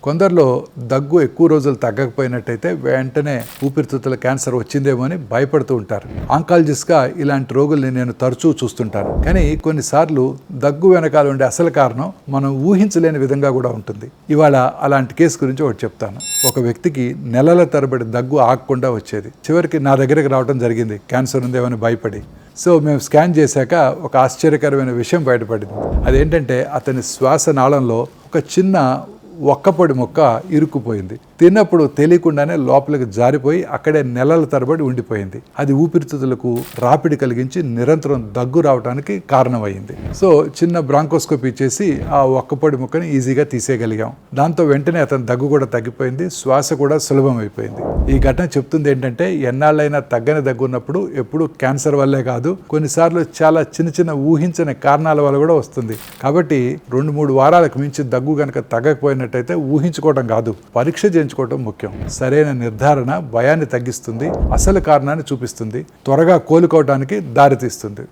కొందరిలో దగ్గు ఎక్కువ రోజులు తగ్గకపోయినట్టయితే వెంటనే ఊపిరితిత్తుల క్యాన్సర్ వచ్చిందేమో అని భయపడుతూ ఉంటారు. ఆంకాలజిస్ట్గా ఇలాంటి రోగుల్ని నేను తరచూ చూస్తుంటాను. కానీ కొన్నిసార్లు దగ్గు వెనకాల ఉండే అసలు కారణం మనం ఊహించలేని విధంగా కూడా ఉంటుంది. ఇవాళ అలాంటి కేసు గురించి ఒకటి చెప్తాను. ఒక వ్యక్తికి నెలల తరబడి దగ్గు ఆగకుండా వచ్చేది. చివరికి నా దగ్గరికి రావడం జరిగింది క్యాన్సర్ ఉందేమని భయపడి. సో మేము స్కాన్ చేశాక ఒక ఆశ్చర్యకరమైన విషయం బయటపడింది. అదేంటంటే అతని శ్వాసనాళంలో ఒక చిన్న ఒక్కపొడి మొక్క ఇరుక్కుపోయింది. తిన్నప్పుడు తెలియకుండానే లోపలికి జారిపోయి అక్కడే నెలల తరబడి ఉండిపోయింది. అది ఊపిరితిత్తులకు రాపిడి కలిగించి నిరంతరం దగ్గు రావడానికి కారణమైంది. సో చిన్న బ్రాంకోస్కోపీ చేసి ఆ ఒక్కపొడి మొక్కని ఈజీగా తీసేయగలిగాం. దాంతో వెంటనే అతని దగ్గు కూడా తగ్గిపోయింది, శ్వాస కూడా సులభం అయిపోయింది. ఈ ఘటన చెప్తుంది ఏంటంటే ఎన్నాళ్ళైనా తగ్గని దగ్గు ఉన్నప్పుడు ఎప్పుడు క్యాన్సర్ వల్లే కాదు, కొన్నిసార్లు చాలా చిన్న ఊహించని కారణాల వల్ల కూడా వస్తుంది. కాబట్టి 2-3 వారాలకు మించి దగ్గు కనుక తగ్గకపోయినట్టయితే ఊహించుకోవడం కాదు, పరీక్ష చేయించుకోవడం ముఖ్యం. సరైన నిర్ధారణ భయాన్ని తగ్గిస్తుంది, అసలు కారణాన్ని చూపిస్తుంది, త్వరగా కోలుకోవడానికి దారితీస్తుంది.